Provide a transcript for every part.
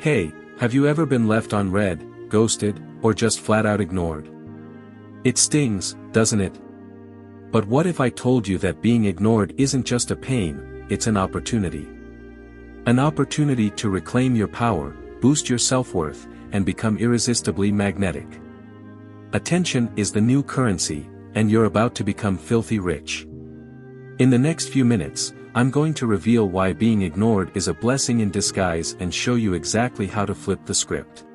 Hey, have you ever been left unread, ghosted, or just flat out ignored? It stings, doesn't it? But what if I told you that being ignored isn't just a pain, it's an opportunity? An opportunity to reclaim your power, boost your self-worth, and become irresistibly magnetic. Attention is the new currency, and you're about to become filthy rich. In the next few minutes, I'm going to reveal why being ignored is a blessing in disguise and show you exactly how to flip the script.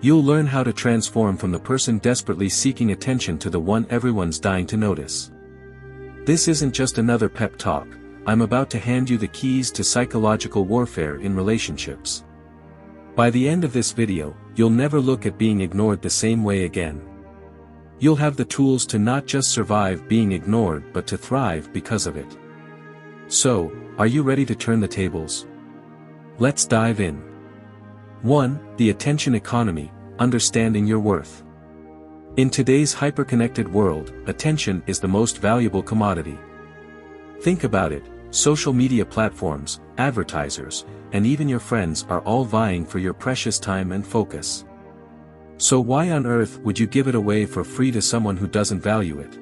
You'll learn how to transform from the person desperately seeking attention to the one everyone's dying to notice. This isn't just another pep talk, I'm about to hand you the keys to psychological warfare in relationships. By the end of this video, you'll never look at being ignored the same way again. You'll have the tools to not just survive being ignored but to thrive because of it. So, are you ready to turn the tables? Let's dive in. 1. The attention economy, understanding your worth. In today's hyper-connected world, attention is the most valuable commodity. Think about it, social media platforms, advertisers, and even your friends are all vying for your precious time and focus. So why on earth would you give it away for free to someone who doesn't value it?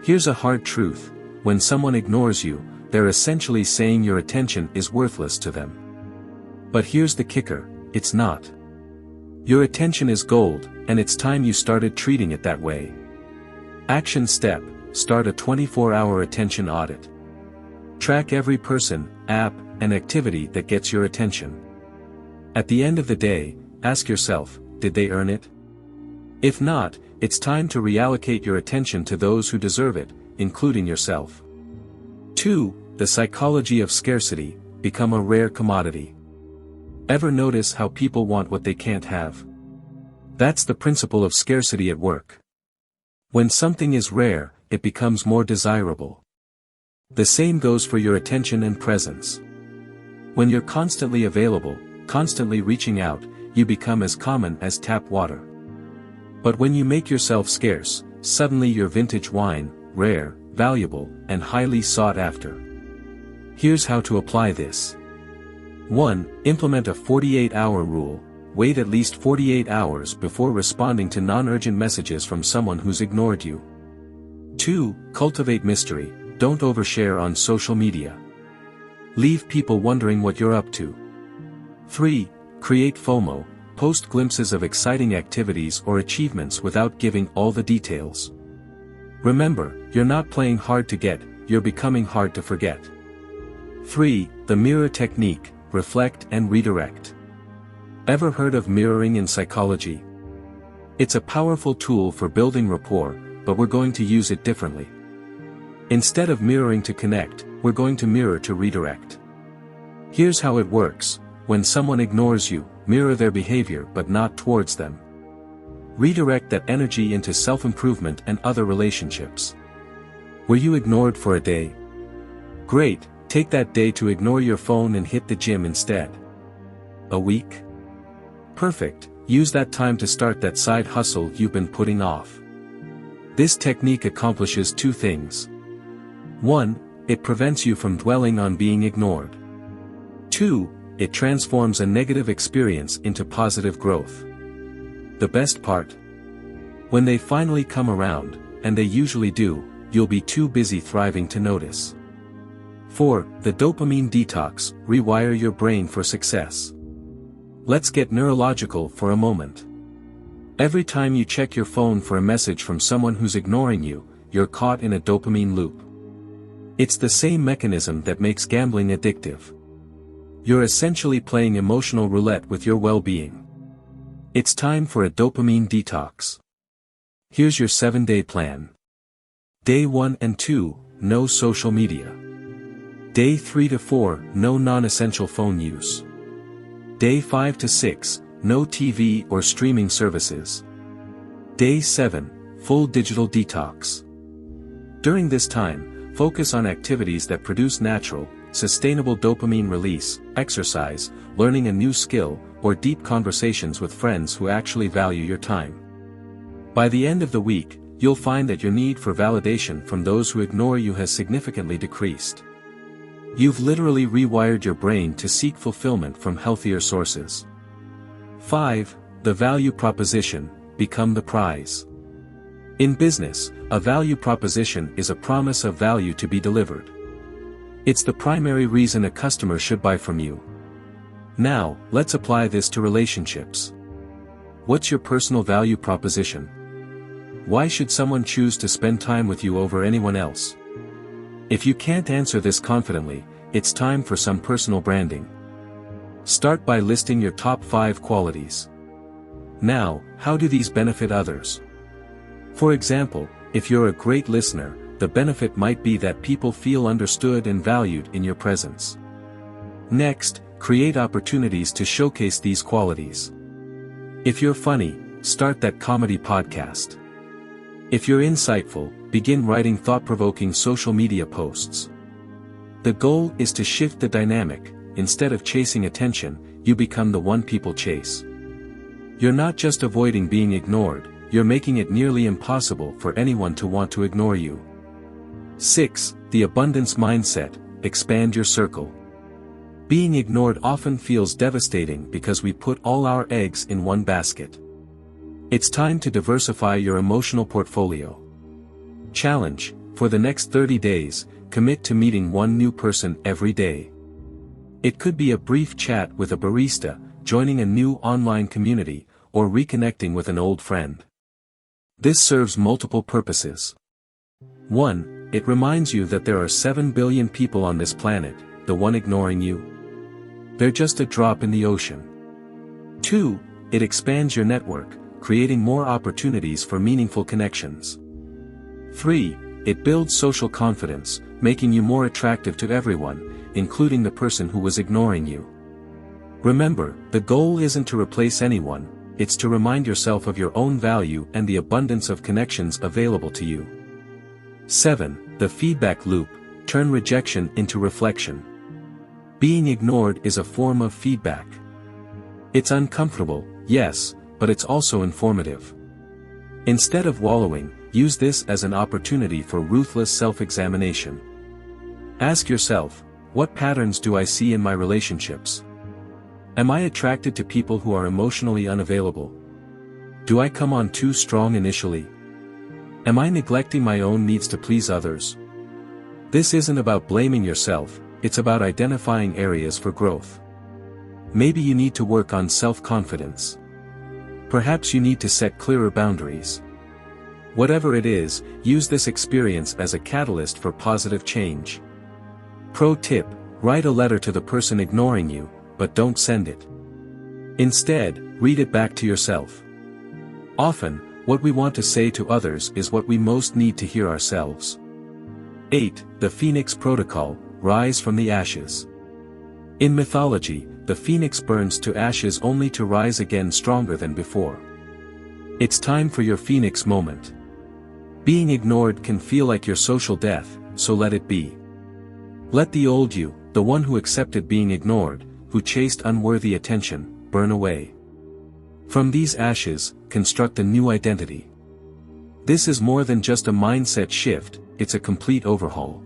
Here's a hard truth, when someone ignores you, they're essentially saying your attention is worthless to them. But here's the kicker, it's not. Your attention is gold, and it's time you started treating it that way. Action step, start a 24-hour attention audit. Track every person, app, and activity that gets your attention. At the end of the day, ask yourself, did they earn it? If not, it's time to reallocate your attention to those who deserve it, including yourself. 2. The psychology of scarcity, become a rare commodity. Ever notice how people want what they can't have? That's the principle of scarcity at work. When something is rare, it becomes more desirable. The same goes for your attention and presence. When you're constantly available, constantly reaching out, you become as common as tap water. But when you make yourself scarce, suddenly you're vintage wine, rare, valuable, and highly sought after. Here's how to apply this. 1. Implement a 48-hour rule. Wait at least 48 hours before responding to non-urgent messages from someone who's ignored you. 2. Cultivate mystery. Don't overshare on social media. Leave people wondering what you're up to. 3. Create FOMO. Post glimpses of exciting activities or achievements without giving all the details. Remember, you're not playing hard to get, you're becoming hard to forget. 3. The mirror technique, reflect and redirect. Ever heard of mirroring in psychology? It's a powerful tool for building rapport, but we're going to use it differently. Instead of mirroring to connect, we're going to mirror to redirect. Here's how it works, when someone ignores you, mirror their behavior but not towards them. Redirect that energy into self-improvement and other relationships. Were you ignored for a day? Great, take that day to ignore your phone and hit the gym instead. A week? Perfect, use that time to start that side hustle you've been putting off. This technique accomplishes 2 things. 1. It prevents you from dwelling on being ignored. 2. It transforms a negative experience into positive growth. The best part? When they finally come around, and they usually do, you'll be too busy thriving to notice. 4. The dopamine detox, rewire your brain for success. Let's get neurological for a moment. Every time you check your phone for a message from someone who's ignoring you, you're caught in a dopamine loop. It's the same mechanism that makes gambling addictive. You're essentially playing emotional roulette with your well-being. It's time for a dopamine detox. Here's your 7-day plan. Day 1 and 2, no social media. Day 3 to 4, no non-essential phone use. Day 5 to 6, no TV or streaming services. Day 7, full digital detox. During this time, focus on activities that produce natural, sustainable dopamine release, exercise, learning a new skill, or deep conversations with friends who actually value your time. By the end of the week, you'll find that your need for validation from those who ignore you has significantly decreased. You've literally rewired your brain to seek fulfillment from healthier sources. 5. The value proposition, become the prize. In business, a value proposition is a promise of value to be delivered. It's the primary reason a customer should buy from you. Now, let's apply this to relationships. What's your personal value proposition? Why should someone choose to spend time with you over anyone else? If you can't answer this confidently, it's time for some personal branding. Start by listing your top 5 qualities. Now, how do these benefit others? For example, if you're a great listener, the benefit might be that people feel understood and valued in your presence. Next, create opportunities to showcase these qualities. If you're funny, start that comedy podcast. If you're insightful, begin writing thought-provoking social media posts. The goal is to shift the dynamic. Instead of chasing attention, you become the one people chase. You're not just avoiding being ignored, you're making it nearly impossible for anyone to want to ignore you. 6. The abundance mindset, expand your circle. Being ignored often feels devastating because we put all our eggs in one basket. It's time to diversify your emotional portfolio. Challenge: for the next 30 days, commit to meeting one new person every day. It could be a brief chat with a barista, joining a new online community, or reconnecting with an old friend. This serves multiple purposes. 1. It reminds you that there are 7 billion people on this planet. The one ignoring you? They're just a drop in the ocean. 2. It expands your network, creating more opportunities for meaningful connections. 3. It builds social confidence, making you more attractive to everyone, including the person who was ignoring you. Remember, the goal isn't to replace anyone, it's to remind yourself of your own value and the abundance of connections available to you. 7. The feedback loop, turn rejection into reflection. Being ignored is a form of feedback. It's uncomfortable, yes, but it's also informative. Instead of wallowing, use this as an opportunity for ruthless self-examination. Ask yourself, what patterns do I see in my relationships? Am I attracted to people who are emotionally unavailable? Do I come on too strong initially? Am I neglecting my own needs to please others? This isn't about blaming yourself, it's about identifying areas for growth. Maybe you need to work on self-confidence. Perhaps you need to set clearer boundaries. Whatever it is, use this experience as a catalyst for positive change. Pro tip: write a letter to the person ignoring you, but don't send it. Instead, read it back to yourself. Often, what we want to say to others is what we most need to hear ourselves. 8. The Phoenix Protocol, rise from the ashes. In mythology, the phoenix burns to ashes only to rise again stronger than before. It's time for your phoenix moment. Being ignored can feel like your social death, so let it be. Let the old you, the one who accepted being ignored, who chased unworthy attention, burn away. From these ashes, construct a new identity. This is more than just a mindset shift, it's a complete overhaul.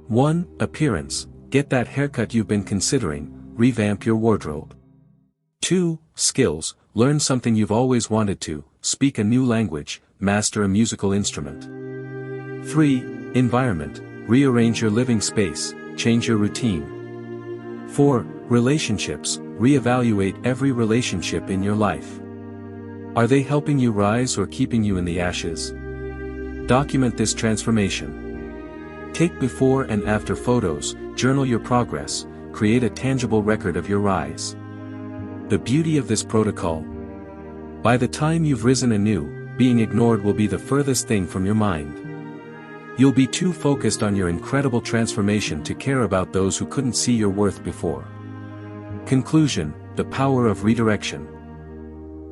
1. Appearance: get that haircut you've been considering, revamp your wardrobe. 2. Skills: learn something you've always wanted to, speak a new language, master a musical instrument. 3. Environment: rearrange your living space, change your routine. 4. Relationships: reevaluate every relationship in your life. Are they helping you rise or keeping you in the ashes? Document this transformation. Take before and after photos, journal your progress, create a tangible record of your rise. The beauty of this protocol: by the time you've risen anew, being ignored will be the furthest thing from your mind. You'll be too focused on your incredible transformation to care about those who couldn't see your worth before. Conclusion: the power of redirection.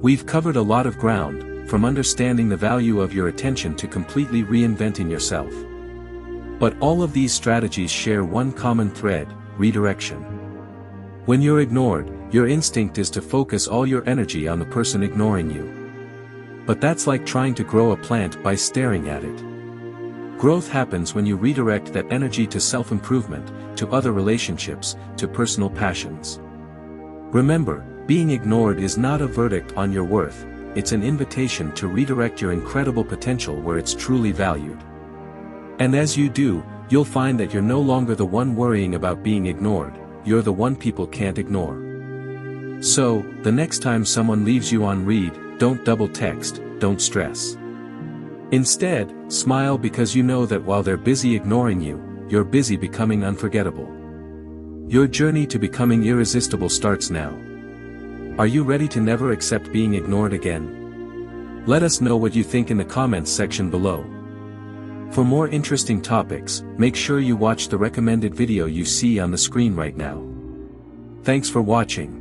We've covered a lot of ground, from understanding the value of your attention to completely reinventing yourself. But all of these strategies share one common thread: redirection. When you're ignored, your instinct is to focus all your energy on the person ignoring you. But that's like trying to grow a plant by staring at it. Growth happens when you redirect that energy to self-improvement, to other relationships, to personal passions. Remember, Being ignored is not a verdict on your worth, it's an invitation to redirect your incredible potential where it's truly valued. And as you do, you'll find that you're no longer the one worrying about being ignored, you're the one people can't ignore. So, the next time someone leaves you on read, don't double text, don't stress. Instead, smile because you know that while they're busy ignoring you, you're busy becoming unforgettable. Your journey to becoming irresistible starts now. Are you ready to never accept being ignored again? Let us know what you think in the comments section below. For more interesting topics, make sure you watch the recommended video you see on the screen right now. Thanks for watching.